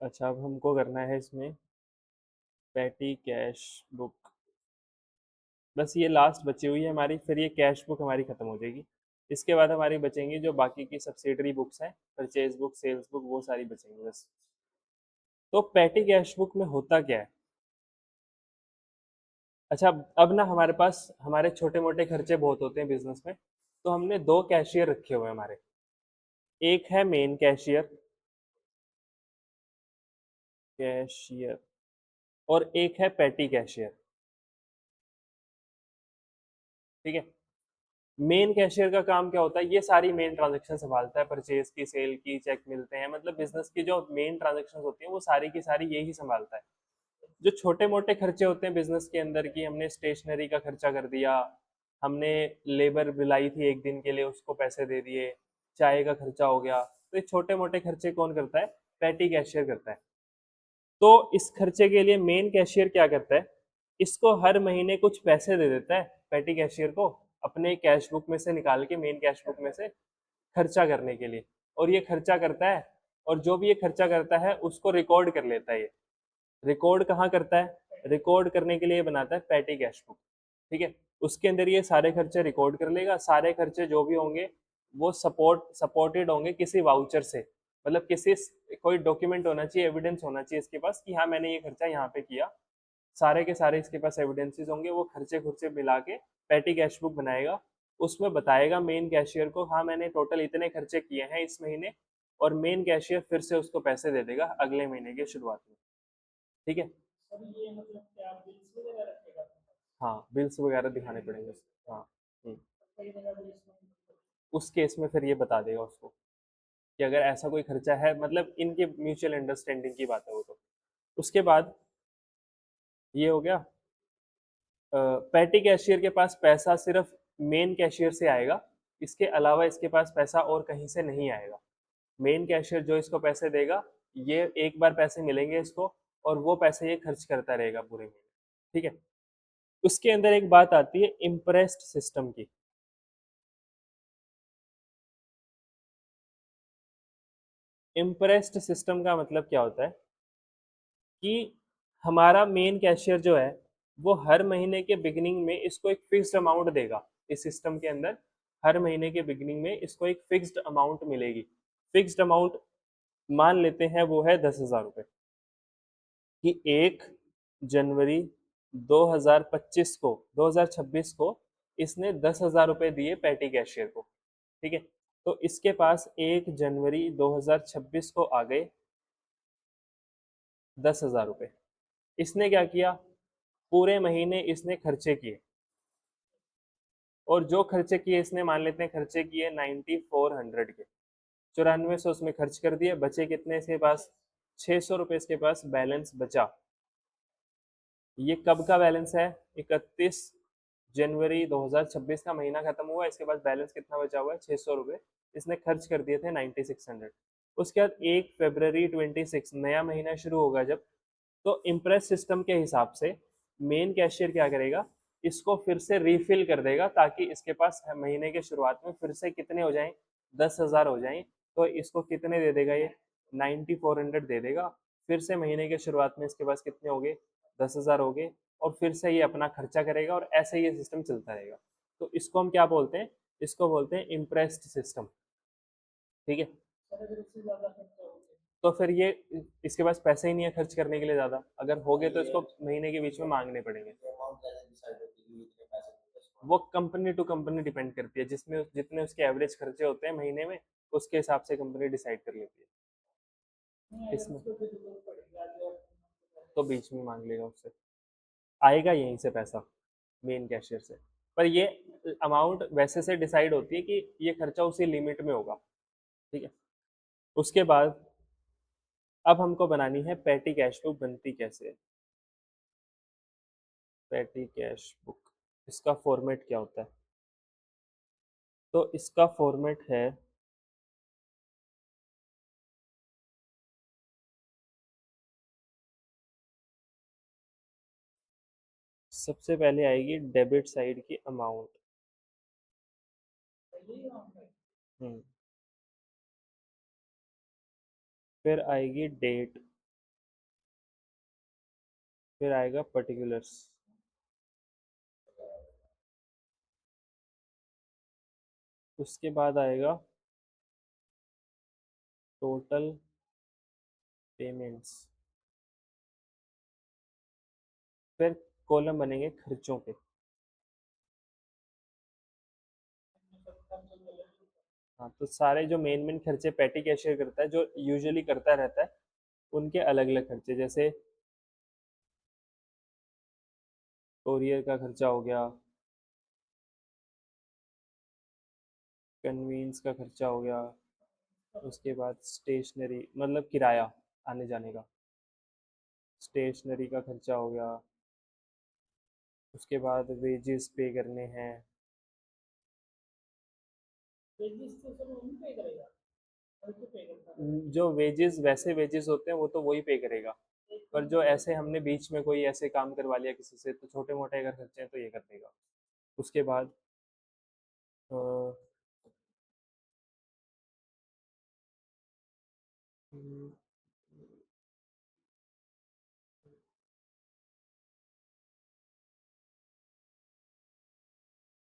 अच्छा, अब हमको करना है इसमें पैटी कैश बुक। बस ये लास्ट बची हुई है हमारी, फिर ये कैश बुक हमारी खत्म हो जाएगी। इसके बाद हमारी बचेंगी जो बाकी की सब्सिडरी बुक्स हैं, परचेज बुक, सेल्स बुक, वो सारी बचेंगी बस। तो पैटी कैश बुक में होता क्या है? अच्छा, अब ना हमारे पास हमारे छोटे मोटे खर्चे बहुत होते हैं बिजनेस में, तो हमने दो कैशियर रखे हुए हैं हमारे। एक है मेन कैशियर, कैशियर, और एक है पैटी कैशियर। ठीक है। मेन कैशियर का काम क्या होता है? ये सारी मेन ट्रांजेक्शन संभालता है, परचेज की, सेल की, चेक मिलते हैं, मतलब बिजनेस की जो मेन ट्रांजेक्शन होती है वो सारी की सारी यही संभालता है। जो छोटे मोटे खर्चे होते हैं बिजनेस के अंदर की, हमने स्टेशनरी का खर्चा कर दिया, हमने लेबर बुलाई थी एक दिन के लिए, उसको पैसे दे दिए, चाय का खर्चा हो गया, तो ये छोटे मोटे खर्चे कौन करता है? पैटी कैशियर करता है। तो इस खर्चे के लिए मेन कैशियर क्या करता है? इसको हर महीने कुछ पैसे दे देता है पैटी कैशियर को, अपने कैश बुक में से निकाल के, मेन कैश बुक में से, खर्चा करने के लिए। और ये खर्चा करता है, और जो भी ये खर्चा करता है उसको रिकॉर्ड कर लेता है ये। रिकॉर्ड कहाँ करता है? रिकॉर्ड करने के लिए बनाता है पैटी कैश बुक। ठीक है। उसके अंदर ये सारे खर्चे रिकॉर्ड कर लेगा, सारे खर्चे जो भी होंगे वो सपोर्टेड होंगे किसी वाउचर से, मतलब किसी कोई डॉक्यूमेंट होना चाहिए, एविडेंस होना चाहिए इसके पास कि हाँ मैंने ये खर्चा यहाँ पे किया। सारे के सारे इसके पास एविडेंसेस होंगे, वो खर्चे खुर्चे मिला के पैटी कैश बुक बनाएगा। उसमें बताएगा मेन कैशियर को, हाँ मैंने टोटल इतने खर्चे किए हैं इस महीने, और मेन कैशियर फिर से उसको पैसे दे देगा अगले महीने की शुरुआत में। ठीक है। हाँ, बिल्स वगैरह दिखाने पड़ेंगे। हाँ। हम्म। उस केस में फिर ये बता देगा उसको कि अगर ऐसा कोई खर्चा है, मतलब इनके म्यूचुअल अंडरस्टैंडिंग की बात है वो तो। उसके बाद ये हो गया, पैटी कैशियर के पास पैसा सिर्फ मेन कैशियर से आएगा, इसके अलावा इसके पास पैसा और कहीं से नहीं आएगा। मेन कैशियर जो इसको पैसे देगा, ये एक बार पैसे मिलेंगे इसको, और वो पैसे ये खर्च करता रहेगा पूरे महीने। ठीक है। उसके अंदर एक बात आती है इम्प्रेस्ड सिस्टम की। इम्प्रेस्ड सिस्टम का मतलब क्या होता है कि हमारा मेन कैशियर जो है वो हर महीने के बिगिनिंग में इसको एक फिक्स्ड अमाउंट देगा। इस सिस्टम के अंदर हर महीने के बिगिनिंग में इसको एक फिक्स्ड अमाउंट मिलेगी। फिक्स्ड अमाउंट मान लेते हैं वो है 10,000 रुपये, कि 1 जनवरी 2025 को, 2026 को इसने 10,000 रुपये दिए पैटी कैशियर को। ठीक है। तो इसके पास 1 जनवरी 2026 को आ गए 10,000 रुपये। इसने क्या किया? पूरे महीने इसने खर्चे किए, और जो खर्चे किए इसने, मान लेते हैं खर्चे किए 9400 के, 9400 उसमें खर्च कर दिए, बचे कितने इसके पास? 600 रुपये इसके पास बैलेंस बचा। ये कब का बैलेंस है? 31 जनवरी 2026 का महीना खत्म हुआ, इसके पास बैलेंस कितना बचा हुआ है? 600 रुपये। इसने खर्च कर दिए थे 9600। उसके बाद 1 फरवरी 26 नया महीना शुरू होगा जब, तो इम्प्रेस सिस्टम के हिसाब से मेन कैशियर क्या करेगा? इसको फिर से रीफिल कर देगा, ताकि इसके पास महीने के शुरुआत में फिर से कितने हो जाएं? 10,000 हो जाएं। तो इसको कितने दे देगा ये? 9400 दे देगा। फिर से महीने के शुरुआत में इसके पास कितने हो गए? 10,000 हो गए। और फिर से ये अपना खर्चा करेगा, और ऐसे ही ये सिस्टम चलता रहेगा। तो इसको हम क्या बोलते हैं? इसको बोलते हैं इम्प्रेस्ड सिस्टम। ठीक है। तो फिर ये, इसके पास पैसे ही नहीं है खर्च करने के लिए ज्यादा, अगर हो गए तो इसको महीने के बीच में मांगने पड़ेंगे। वो कंपनी टू कंपनी डिपेंड करती है, जिसमें जितने उसके एवरेज खर्चे होते हैं महीने में, उसके हिसाब से कंपनी डिसाइड कर लेती है इसमें। तो बीच में मांग लेगा उससे, आएगा यहीं से पैसा, मेन कैशियर से। पर ये अमाउंट वैसे से डिसाइड होती है कि ये खर्चा उसी लिमिट में होगा। ठीक है। उसके बाद अब हमको बनानी है पैटी कैश बुक। बनती कैसे है पैटी कैश बुक? इसका फॉर्मेट क्या होता है? तो इसका फॉर्मेट है, सबसे पहले आएगी डेबिट साइड की अमाउंट। हम्म। फिर आएगी डेट। फिर आएगा पर्टिकुलर्स, उसके बाद आएगा टोटल पेमेंट्स, फिर कॉलम बनेंगे खर्चों के। हाँ, तो सारे जो मेन मेन खर्चे पेटी कैशियर करता है, जो यूजुअली करता रहता है, उनके अलग अलग खर्चे, जैसे कोरियर का खर्चा हो गया, कन्वींस का खर्चा हो गया, उसके बाद स्टेशनरी मतलब किराया आने जाने का, स्टेशनरी का खर्चा हो गया, उसके बाद वेजेस पे करने हैं। जो वेजेस वैसे वेजेस होते हैं वो तो वही पे करेगा, पर जो ऐसे हमने बीच में कोई ऐसे काम करवा लिया किसी से, तो छोटे मोटे अगर खर्चे हैं तो ये कर देगा। उसके बाद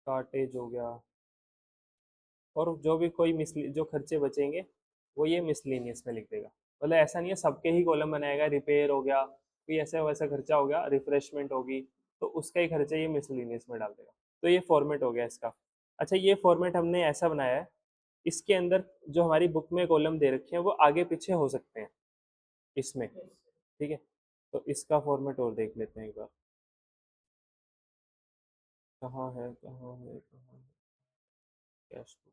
कार्टेज हो गया, और जो भी कोई मिसली जो खर्चे बचेंगे वो ये मिसलेनियस में लिख देगा। मतलब ऐसा नहीं है सबके ही कॉलम बनाएगा, रिपेयर हो गया, कोई ऐसा वैसा खर्चा हो गया, रिफ्रेशमेंट होगी, तो उसका ही खर्चा ये मिसलेनियस में डाल देगा। तो ये फॉर्मेट हो गया इसका। अच्छा, ये फॉर्मेट हमने ऐसा बनाया है, इसके अंदर जो हमारी बुक में कॉलम दे रखे हैं वो आगे पीछे हो सकते हैं इसमें, ठीक है। तो इसका फॉर्मेट और देख लेते हैं एक बार, कहाँ है कहाँ है कहाँ है, कैश बुक।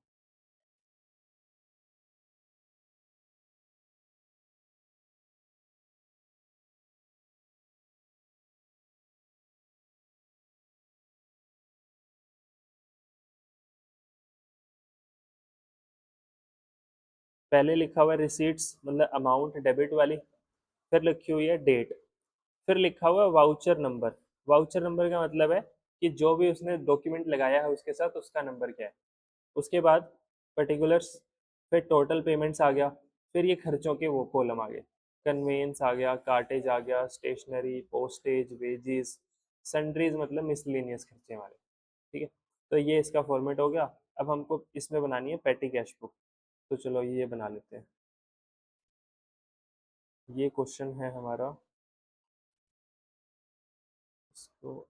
पहले लिखा हुआ है रिसीट्स मतलब अमाउंट डेबिट वाली, फिर लिखी हुई है डेट, फिर लिखा हुआ है वाउचर नंबर। वाउचर नंबर का मतलब है कि जो भी उसने डॉक्यूमेंट लगाया है उसके साथ उसका नंबर क्या है। उसके बाद पर्टिकुलर्स, फिर टोटल पेमेंट्स आ गया, फिर ये खर्चों के वो कॉलम आ गए, कन्वेंस आ गया, कार्टेज आ गया, स्टेशनरी, पोस्टेज, वेजेस, सन्ड्रीज मतलब मिसलेनियस खर्चे हमारे, ठीक है। तो ये इसका फॉर्मेट हो गया। अब हमको इसमें बनानी है पेटी कैश बुक, तो चलो ये बना लेते हैं। ये क्वेश्चन है हमारा, इसको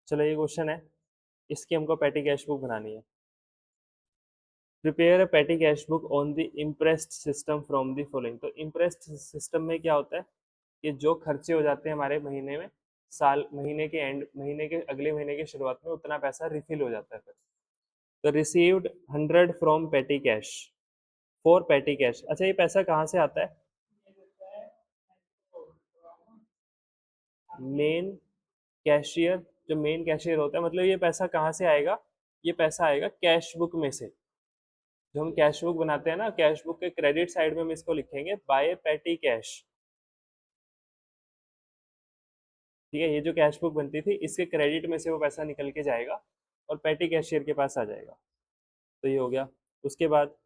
चलो ये क्वेश्चन है, इसकी हमको पेटी कैश बुक बनानी है। प्रिपेयर अ पेटी cash book on the impressed system from the following. तो इम्प्रेस्ड सिस्टम में क्या होता है कि जो खर्चे हो जाते हैं हमारे महीने में, साल महीने के एंड, महीने के अगले महीने की शुरुआत में उतना पैसा रिफिल हो जाता है फिर। तो रिसीव्ड 100 फ्रॉम पेटी कैश, फॉर पेटी कैश। अच्छा, ये पैसा कहाँ से आता है? मेन कैशियर, जो मेन कैशियर होता है, मतलब ये पैसा कहाँ से आएगा? ये पैसा आएगा कैश बुक में से। जो हम कैश बुक बनाते हैं ना, कैश बुक के क्रेडिट साइड में हम इसको लिखेंगे बाय पेटी कैश, ठीक है। ये जो कैश बुक बनती थी इसके क्रेडिट में से वो पैसा निकल के जाएगा और पेटी कैशियर के पास आ जाएगा। तो ये हो गया। उसके बाद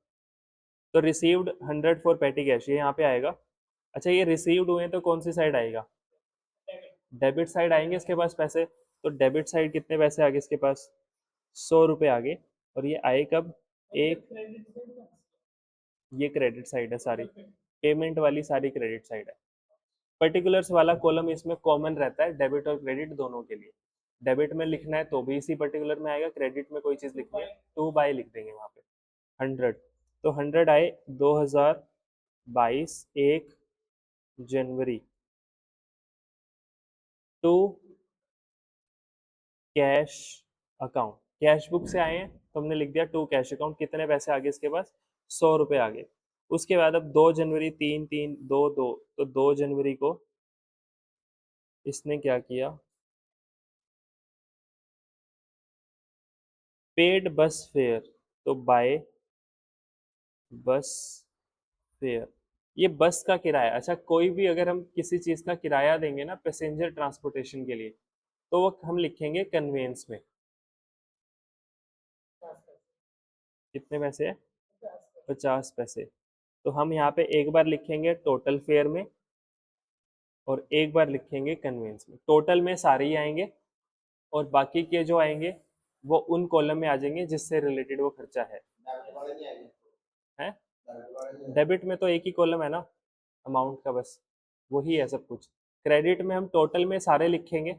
तो रिसीव्ड 100 फॉर पेटी कैश, ये यहाँ पे आएगा। अच्छा, ये रिसीव्ड हुए तो कौन सी साइड आएगा? डेबिट साइड आएंगे इसके पास पैसे। तो डेबिट साइड कितने पैसे आगे इसके पास? 100 रुपये आगे। और ये आए कब? एक, ये क्रेडिट साइड है सारी, पेमेंट वाली सारी क्रेडिट साइड है। पर्टिकुलर्स वाला कॉलम इसमें कॉमन रहता है डेबिट और क्रेडिट दोनों के लिए। डेबिट में लिखना है तो भी इसी पर्टिकुलर में आएगा, क्रेडिट में कोई चीज लिखनी है टू बाय लिख देंगे वहां पे। 100, तो 100 आए 2022 1 January to cash account. Cash book से आए हैं तो हमने लिख दिया टू कैश अकाउंट, कितने पैसे आगे इसके पास? 100 रुपये आगे। उसके बाद अब 2 जनवरी 3 3 2 2, तो 2 जनवरी को इसने क्या किया, पेड बस फेयर, तो बाय बस फेयर, ये बस का किराया। अच्छा, कोई भी अगर हम किसी चीज का किराया देंगे ना पैसेंजर ट्रांसपोर्टेशन के लिए, तो वो हम लिखेंगे कन्वेंस में। कितने पैसे है? 50 पैसे। तो हम यहाँ पे एक बार लिखेंगे टोटल फेयर में, और एक बार लिखेंगे कन्वेंस में। टोटल में सारे ही आएंगे, और बाकी के जो आएंगे वो उन कॉलम में आ जाएंगे जिससे रिलेटेड वो खर्चा है। डेबिट में तो एक ही कॉलम है ना अमाउंट का, बस वही है सब कुछ। क्रेडिट में हम टोटल में सारे लिखेंगे,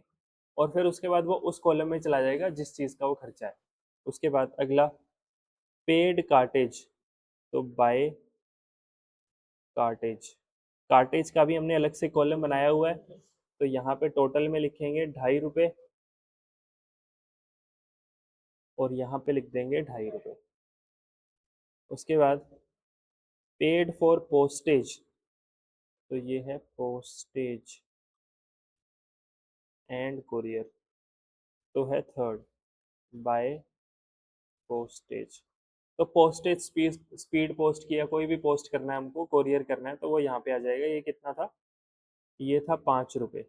और फिर उसके बाद वो उस कॉलम में चला जाएगा जिस चीज़ का वो खर्चा है। उसके बाद अगला, पेड कार्टेज, तो बाय कार्टेज। कार्टेज का भी हमने अलग से कॉलम बनाया हुआ है, तो यहाँ पे टोटल में लिखेंगे 2.5 रुपये, और यहाँ पे लिख देंगे 2.5 रुपये। उसके बाद पेड फॉर पोस्टेज, तो ये है पोस्टेज एंड कुरियर, तो है थर्ड, बाय पोस्टेज। तो पोस्टेज स्पीड स्पीड पोस्ट किया, कोई भी पोस्ट करना है हमको, कोरियर करना है, तो वो यहाँ पे आ जाएगा। ये कितना था? ये था 5 रुपये,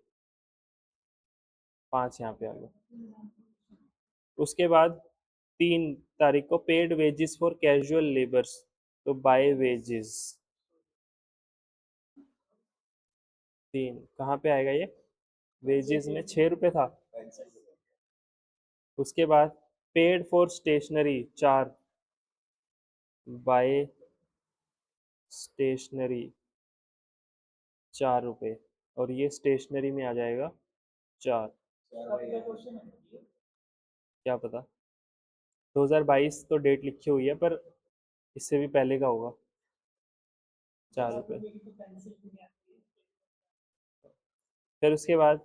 5 यहाँ पे आ गया। उसके बाद 3 तारीख को paid wages for casual labours, तो बाय वेजेस 3, कहाँ पे आएगा ये? वेजेस में 6 रुपये था। उसके बाद paid for stationery 4, by stationery 4 रुपये, और ये स्टेशनरी में आ जाएगा 4। क्या पता, 2022 तो डेट लिखी हुई है, पर इससे भी पहले का होगा। 4 रुपये। फिर उसके बाद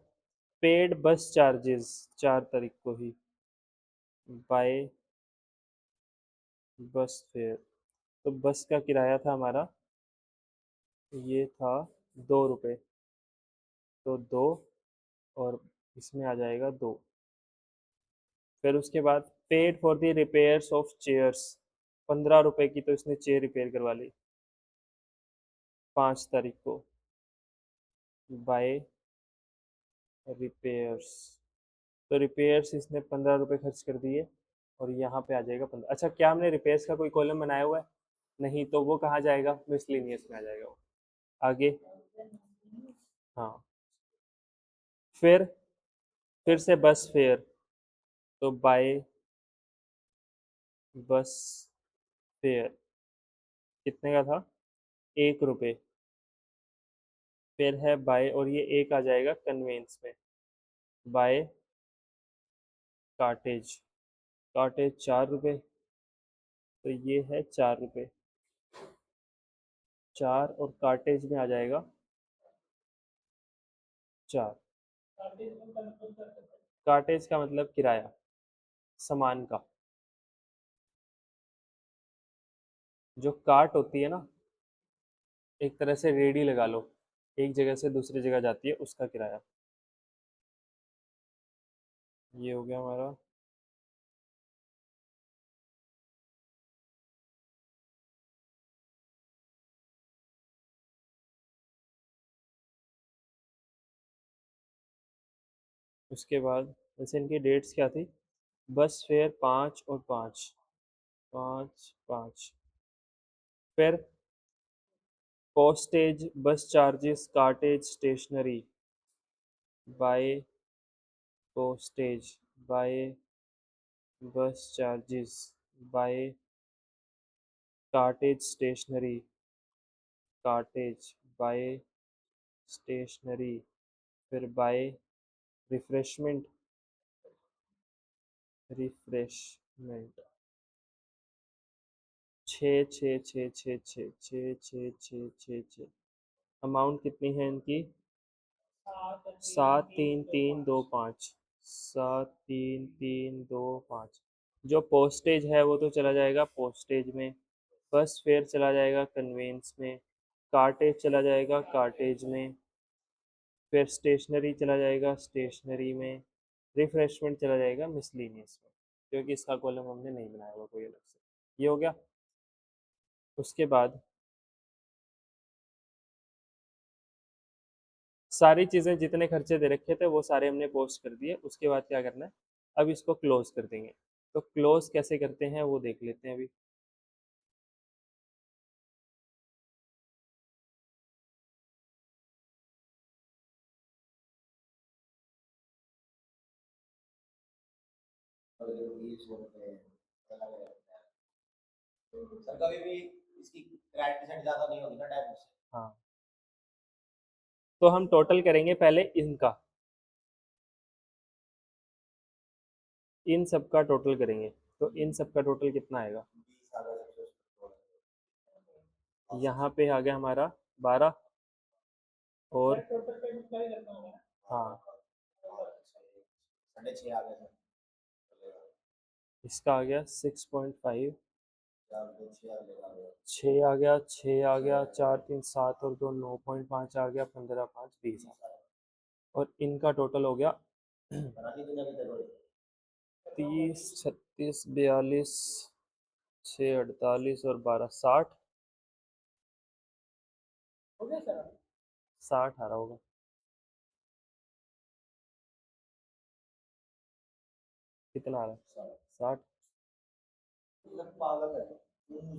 पेड बस चार्जेस 4 तारीख को ही, बाय बस फेयर, तो बस का किराया था हमारा, ये था 2 रुपये, तो 2, और इसमें आ जाएगा 2। फिर उसके बाद paid for the repairs of chairs, 15 रुपए की तो इसने चेयर रिपेयर करवा ली 5 तारीख को, बाय रिपेयर्स, तो रिपेयर्स इसने 15 रुपये खर्च कर दिए, और यहाँ पे आ जाएगा 15। अच्छा, क्या हमने रिपेयर्स का कोई कॉलम बनाया हुआ है? नहीं, तो वो कहाँ जाएगा? मिसलिनियस में आ जाएगा वो। आगे, हाँ, फिर से बस फेयर, तो बाय बस फेयर कितने का था? 1 रुपये। फिर है बाय, और ये एक आ जाएगा कन्वेंस में, बाय कार्टेज, कार्टेज 4 रुपये, तो ये है 4 रुपये। 4 और कार्टेज में आ जाएगा 4। कार्टेज का मतलब किराया सामान का। जो कार्ट होती है ना, एक तरह से रेडी लगा लो, एक जगह से दूसरी जगह जाती है, उसका किराया। ये हो गया हमारा। उसके बाद वैसे इनकी डेट्स क्या थी? बस फेयर 5 और 5, 5 5। फिर postage, bus charges, cartage, stationery, by postage, by bus charges, by cartage stationery, cartage, by stationery, फिर बाय रिफ्रेशमेंट, रिफ्रेशमेंट। 6 6 6 6 6 6 6 6। अमाउंट कितनी है इनकी? 7 3 3 2 5, 7 3 3 2 5। जो पोस्टेज है वो तो चला जाएगा पोस्टेज में, बस फेयर चला जाएगा कन्वेंस में, कार्टेज चला जाएगा कार्टेज में, फिर स्टेशनरी चला जाएगा, स्टेशनरी में रिफ्रेशमेंट चला जाएगा मिसलीनियस में, क्योंकि इसका कॉलम हमने नहीं बनाया हुआ कोई अलग से। ये हो गया। उसके बाद सारी चीज़ें जितने खर्चे दे रखे थे वो सारे हमने पोस्ट कर दिए। उसके बाद क्या करना है, अब इसको क्लोज कर देंगे। तो क्लोज कैसे करते हैं वो देख लेते हैं अभी। सर कभी भी इसकी क्रेडिट परसेंट ज्यादा नहीं होगी ना टाइम से। हाँ, तो हम टोटल करेंगे पहले इनका, इन सब का टोटल करेंगे। तो इन सब का टोटल कितना आएगा, 20 यहाँ पे आ गया हमारा 12, और हाँ साढ़े छः आ गए सर। इसका आ गया 6.5, चार दो छः आ गए। 6 आ गया, 6 आ गया, 4 3 7 और 2 9.5 आ गया, 15 5 20 आ गया। और इनका टोटल हो गया बना दी तूने अभी तक? 30 36 42 6 48 और 12 60, हो गया सर। 60 आ रहा होगा। कितना आ रहा है, 60। मतलब पागल है तू,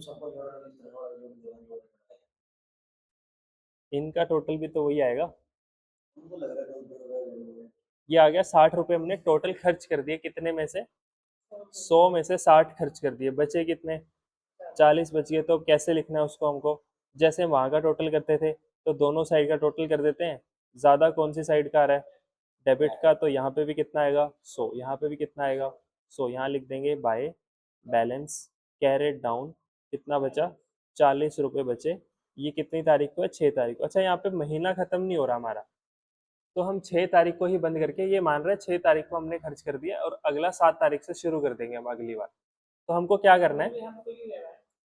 सबको जोड़ रहा है, इस तरह वाला जोड़ पड़ता है। इनका टोटल भी तो वही आएगा। उनको लग रहा है दो ये आ गया 60 रुपये हमने टोटल खर्च कर दिए, कितने में से 100 में से 60 खर्च कर दिए, बचे कितने 40 बच गए। तो कैसे लिखना है उसको हमको, जैसे हम वहाँ का टोटल करते थे तो दोनों साइड का टोटल कर देते हैं। ज़्यादा कौन सी साइड का आ रहा है, डेबिट का, तो यहाँ पे भी कितना आएगा 100, यहाँ पे भी कितना आएगा 100, यहाँ लिख देंगे बाय बैलेंस कैरेट डाउन, कितना बचा 40 रुपये बचे। ये कितनी तारीख को है, 6 तारीख को। अच्छा, यहाँ पे महीना खत्म नहीं हो रहा हमारा, तो हम 6 तारीख को ही बंद करके ये मान रहे हैं 6 तारीख को हमने खर्च कर दिया और अगला 7 तारीख से शुरू कर देंगे हम अगली बार। तो हमको क्या करना है,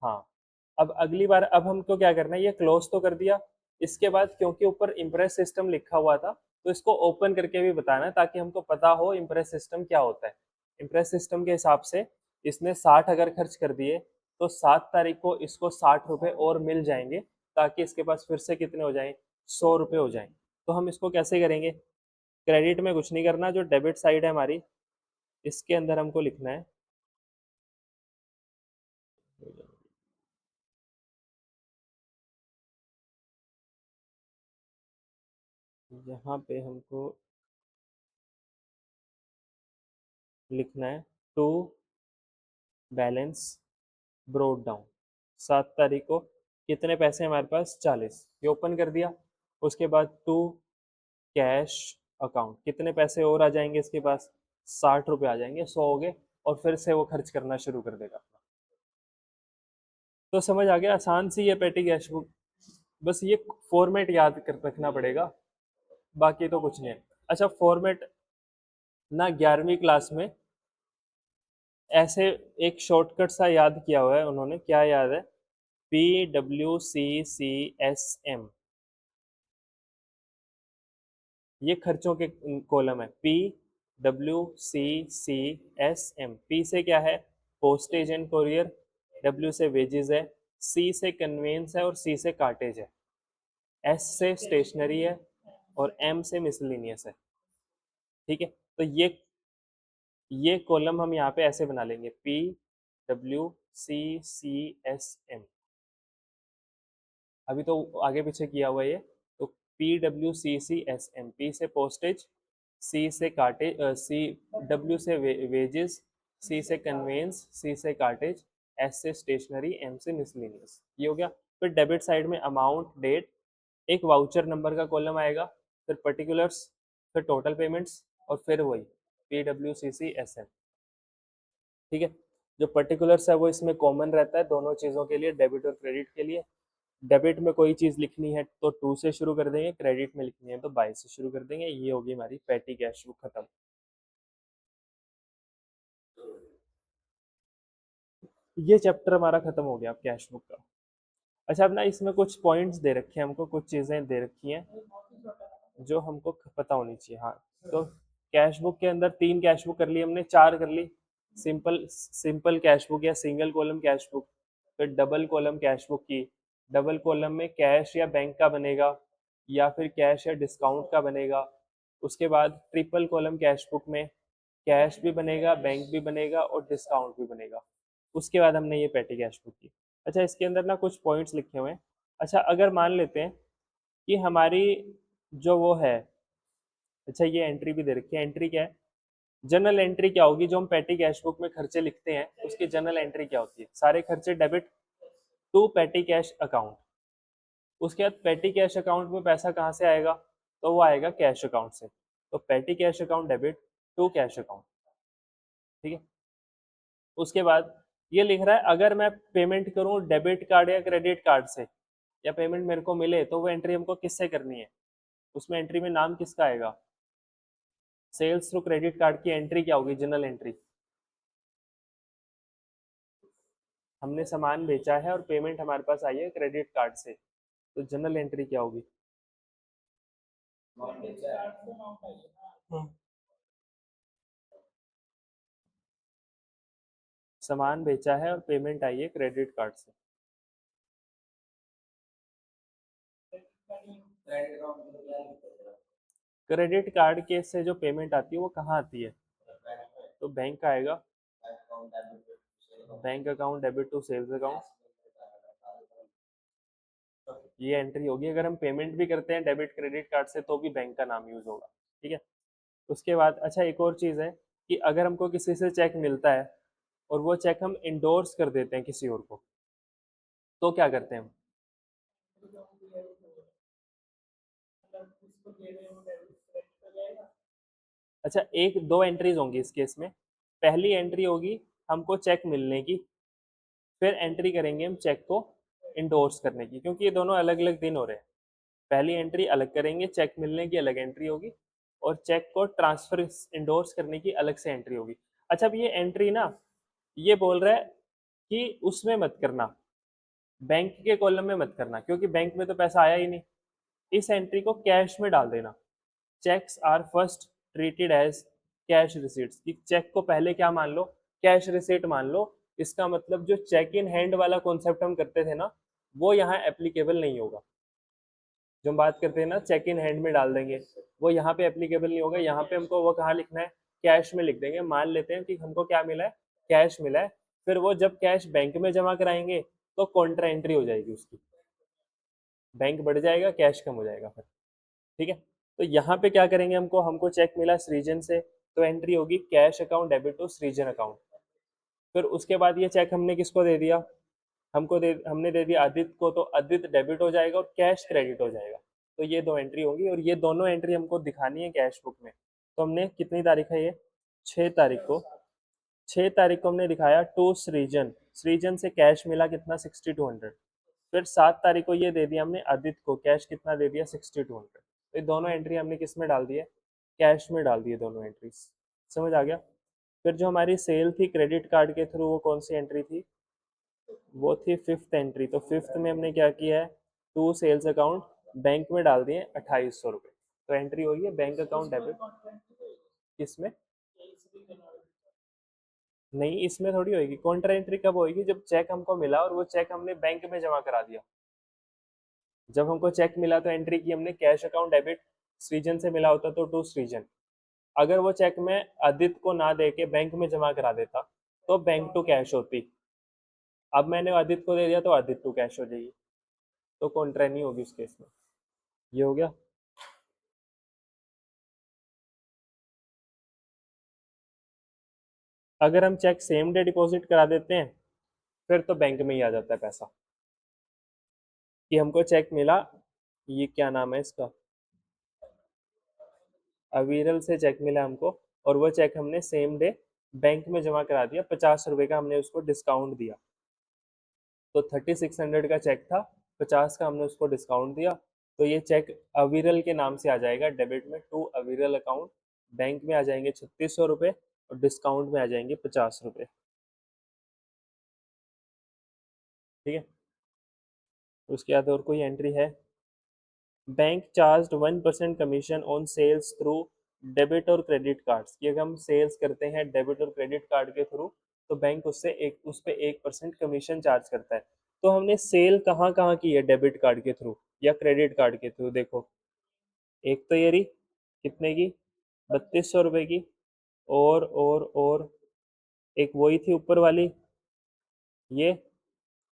हाँ, अब अगली बार अब हमको क्या करना है, ये क्लोज तो कर दिया। इसके बाद क्योंकि ऊपर इम्प्रेस सिस्टम लिखा हुआ था, तो इसको ओपन करके भी बताना है ताकि हमको पता हो इम्प्रेस सिस्टम क्या होता है। इम्प्रेस सिस्टम के हिसाब से इसने 60 अगर खर्च कर दिए तो 7 तारीख को इसको 60 रुपये और मिल जाएंगे, ताकि इसके पास फिर से कितने हो जाएं, 100 रुपये हो जाएं। तो हम इसको कैसे करेंगे, क्रेडिट में कुछ नहीं करना, जो डेबिट साइड है हमारी इसके अंदर हमको लिखना है, यहाँ पे हमको लिखना है टू बैलेंस ब्रोड डाउन। 7 तारीख को कितने पैसे हमारे पास 40, ये ओपन कर दिया। उसके बाद टू कैश अकाउंट, कितने पैसे और आ जाएंगे इसके पास, 60 रुपये आ जाएंगे, 100 हो गए, और फिर से वो खर्च करना शुरू कर देगा। तो समझ आ गया, आसान सी है पेटी कैश बुक, बस ये फॉर्मेट याद कर रखना पड़ेगा, बाकी तो कुछ नहीं है। अच्छा, फॉर्मेट ना 11वीं क्लास में ऐसे एक शॉर्टकट सा याद किया हुआ है उन्होंने, क्या याद है, PWCCSM, ये खर्चों के कॉलम है। PWCCSM, पी से क्या है, पोस्टेज एंड कोरियर, डब्ल्यू से वेजेस है, सी से कन्वेंस है और सी से कार्टेज है, एस से स्टेशनरी है और एम से मिसलिनियस है। ठीक है, तो ये कॉलम हम यहाँ पे ऐसे बना लेंगे, PWCCSM, अभी तो आगे पीछे किया हुआ है ये। तो PWCCSM, पी से पोस्टेज, सी से कार्टेज, सी डब्ल्यू से वेजेस, सी से कन्वेंस, सी से कार्टेज, एस से स्टेशनरी, एम से मिसलिनियस, ये हो गया। फिर डेबिट साइड में अमाउंट, डेट, एक वाउचर नंबर का कॉलम आएगा, फिर पर्टिकुलर्स, फिर टोटल पेमेंट्स, और फिर वही PWCCSM। ठीक है, जो पर्टिकुलर्स है वो इसमें कॉमन रहता है दोनों चीज़ों के लिए, डेबिट और क्रेडिट के लिए। डेबिट में कोई चीज़ लिखनी है तो 2 से शुरू कर देंगे, क्रेडिट में लिखनी है तो 22 से शुरू कर देंगे। ये होगी हमारी पैटी कैश बुक खत्म। ये चैप्टर हमारा खत्म हो गया कैश बुक का। अच्छा, अब ना इसमें कुछ पॉइंट्स दे रखे हैं हमको, कुछ चीज़ें दे रखी हैं। जो हमको पता होनी चाहिए। हाँ, तो कैश बुक के अंदर 3 कैश बुक कर ली हमने, 4 कर ली। सिंपल सिंपल कैश बुक या सिंगल कॉलम कैश बुक, फिर डबल कॉलम कैश बुक की। डबल कॉलम में कैश या बैंक का बनेगा, या फिर कैश या डिस्काउंट का बनेगा। उसके बाद ट्रिपल कॉलम कैश बुक में कैश भी बनेगा, बैंक भी बनेगा और डिस्काउंट भी बनेगा। उसके बाद हमने ये पेटी कैश बुक की। अच्छा, इसके अंदर ना कुछ पॉइंट्स लिखे हुए हैं। अच्छा, अगर मान लेते हैं कि हमारी जो वो है, अच्छा ये एंट्री भी दे रखी है। एंट्री क्या है? जनरल एंट्री क्या होगी? जो हम पेटी कैश बुक में खर्चे लिखते हैं उसकी जनरल एंट्री क्या होती है? सारे खर्चे debit to petty cash account. उसके बाद पेटी कैश अकाउंट में पैसा कहाँ से आएगा? तो वो आएगा कैश अकाउंट से। तो petty cash account debit to cash account. ठीक है। उसके बाद ये लिख रहा है अगर मैं पेमेंट करूं डेबिट कार्ड या क्रेडिट कार्ड से, या पेमेंट मेरे को मिले, तो वो एंट्री हमको किससे करनी है? उसमें एंट्री में नाम किसका आएगा? सेल्स थ्रू क्रेडिट कार्ड की एंट्री क्या होगी? General entry. हमने सामान बेचा है और पेमेंट हमारे पास आई है क्रेडिट कार्ड से, तो जनरल एंट्री क्या होगी? हम्म। सामान बेचा है और पेमेंट आई है क्रेडिट कार्ड से। क्रेडिट अकाउंट में तो क्या लिखते हैं? क्रेडिट कार्ड के से जो पेमेंट आती है वो कहाँ आती है? बैंक में तो बैंक का आएगा। Account debit sale bank account debit to sales account, ये एंट्री होगी। अगर हम पेमेंट भी करते हैं डेबिट क्रेडिट कार्ड से तो भी बैंक का नाम यूज होगा। ठीक है। उसके बाद अच्छा एक और चीज़ है कि अगर हमको किसी से चेक मिलता है और वो चेक हम इंडोर्स कर देते हैं किसी और को, तो क्या करते हैं हम? अच्छा, एक दो एंट्रीज होंगी इस केस में। पहली एंट्री होगी हमको चेक मिलने की, फिर एंट्री करेंगे हम चेक को इंडोर्स करने की, क्योंकि ये दोनों अलग अलग दिन हो रहे हैं। पहली एंट्री अलग करेंगे, चेक मिलने की अलग एंट्री होगी, और चेक को ट्रांसफर इंडोर्स करने की अलग से एंट्री होगी। अच्छा, अब ये एंट्री ना, ये बोल रहा है कि उसमें मत करना, बैंक के कॉलम में मत करना, क्योंकि बैंक में तो पैसा आया ही नहीं। इस एंट्री को कैश में डाल देना। Cheques are first treated as cash receipts, कि चेक को पहले क्या मान लो? कैश रिसीट मान लो। इसका मतलब जो चेक इन हैंड वाला कॉन्सेप्ट हम करते थे ना, वो यहाँ एप्लीकेबल नहीं होगा। जो हम बात करते हैं ना चेक इन हैंड में डाल देंगे, वो यहाँ पे एप्लीकेबल नहीं होगा। यहाँ पे हमको वो कहाँ लिखना है? कैश में लिख देंगे। मान लेते हैं कि हमको क्या मिला है? कैश मिला है। फिर वो जब कैश बैंक में जमा कराएंगे तो कॉन्ट्रा एंट्री हो जाएगी उसकी, बैंक बढ़ जाएगा, कैश कम हो जाएगा फिर। ठीक है। तो यहाँ पे क्या करेंगे? हमको हमको चेक मिला सृजन से, तो एंट्री होगी कैश अकाउंट डेबिट टू सृजन अकाउंट। फिर उसके बाद ये चेक हमने किसको दे दिया? हमने दे दिया आदित्य को, तो आदित्य डेबिट हो जाएगा और कैश क्रेडिट हो जाएगा। तो ये दो एंट्री होंगी, और ये दोनों एंट्री हमको दिखानी है कैश बुक में। तो हमने कितनी तारीख है ये? 6 तारीख को। 6 तारीख को हमने दिखाया टू सृजन। सृजन से कैश मिला कितना? 6200। फिर 7 तारीख को ये दे दिया हमने आदित्य को, कैश कितना दे दिया? 6200। तो ये दोनों एंट्री हमने किस में डाल दी है? कैश में डाल दी है दोनों एंट्रीज। समझ आ गया? फिर जो हमारी सेल थी क्रेडिट कार्ड के थ्रू, वो कौन सी एंट्री थी? वो थी फिफ्थ एंट्री। तो फिफ्थ में हमने क्या किया है? टू सेल्स अकाउंट, बैंक में डाल दिए 2800 रुपये। तो एंट्री हो गई है बैंक अकाउंट डेबिट। किसमें? नहीं, इसमें थोड़ी होगी। कॉन्ट्रा एंट्री कब होगी? जब चेक हमको मिला और वो चेक हमने बैंक में जमा करा दिया। जब हमको चेक मिला तो एंट्री की हमने कैश अकाउंट डेबिट, सृजन से मिला होता तो टू सृजन। अगर वो चेक मैं आदित्य को ना दे के बैंक में जमा करा देता तो बैंक टू कैश होती। अब मैंने आदित्य को दे दिया तो आदित्य टू कैश हो जाएगी, तो कॉन्ट्रा नहीं होगी उस केस में। ये हो गया। अगर हम चेक सेम डे डिपॉजिट करा देते हैं फिर तो बैंक में ही आ जाता है पैसा, कि हमको चेक मिला, ये क्या नाम है इसका, अविरल से चेक मिला हमको, और वो चेक हमने सेम डे बैंक में जमा करा दिया। 50 रुपये का हमने उसको डिस्काउंट दिया। तो 3600 का चेक था, 50 का हमने उसको डिस्काउंट दिया। तो ये चेक अविरल के नाम से आ जाएगा डेबिट में टू अविरल अकाउंट। बैंक में आ जाएंगे 3600 रुपये और डिस्काउंट में आ जाएंगे 50 रुपये। ठीक है। उसके बाद और कोई एंट्री है? Bank charge 1% commission on sales through debit और क्रेडिट कार्ड्स, कि अगर हम सेल्स करते हैं डेबिट और क्रेडिट कार्ड के थ्रू तो बैंक उससे एक उस पे 1% कमीशन चार्ज करता है। तो हमने सेल कहाँ कहाँ की है डेबिट कार्ड के थ्रू या क्रेडिट कार्ड के थ्रू, देखो एक तो ये रही कितने की, 3200 रुपये की, और एक वही थी ऊपर वाली ये,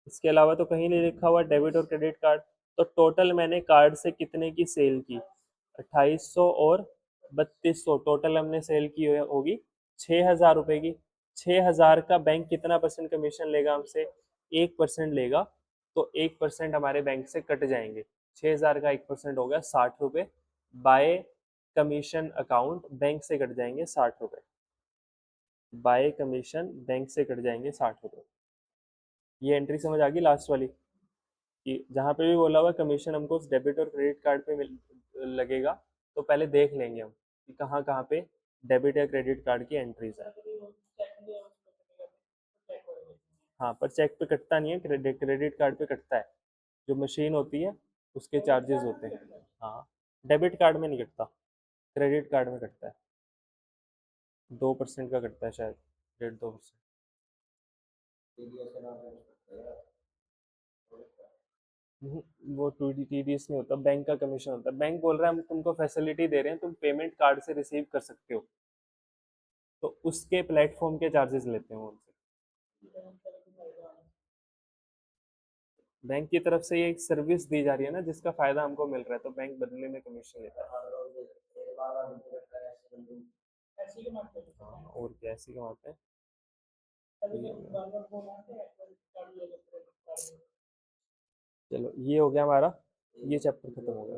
इसके अलावा तो कहीं नहीं लिखा हुआ डेबिट और क्रेडिट कार्ड। तो टोटल मैंने कार्ड से कितने की सेल की, 2800 और 3200, टोटल हमने सेल की होगी 6000 रुपये की। 6000 का बैंक कितना परसेंट कमीशन लेगा हमसे, 1% लेगा। तो 1% हमारे बैंक से कट जाएंगे। 6000 का 1% हो गया 60 रुपये, बाय कमीशन अकाउंट बैंक से कट जाएंगे 60 रुपये, बाय कमीशन बैंक से कट जाएंगे 60 रुपये। ये एंट्री समझ आ गई लास्ट वाली, कि जहाँ पे भी बोला हुआ कमीशन हमको डेबिट और क्रेडिट कार्ड पे लगेगा, तो पहले देख लेंगे हम कि कहाँ कहाँ पे डेबिट या क्रेडिट कार्ड की एंट्रीज है। हाँ, पर चेक पे कटता नहीं है, क्रेडिट क्रेडिट कार्ड पे कटता है, जो मशीन होती है उसके चार्जेस होते हैं। हाँ, डेबिट कार्ड में नहीं कटता, क्रेडिट कार्ड में कटता है, 2% का कटता है शायद, 1.5-2%। टीडीएस के नाम पे कुछ करते हैं। वो टीडीएस नहीं होता, बैंक का कमीशन होता है। बैंक बोल रहा है हम तुमको फैसिलिटी दे रहे हैं, तुम पेमेंट कार्ड से रिसीव कर सकते हो, तो उसके प्लेटफॉर्म के चार्जेस लेते हैं वो उनसे। बैंक की तरफ से ये एक सर्विस दी जा रही है ना, जिसका फायदा हमको मिल रहा है, तो बैंक बदले में कमीशन लेता है। हाँ, और क्या ऐसे ही कमाते हैं। चलो ये हो गया हमारा, ये चैप्टर खत्म हो गया।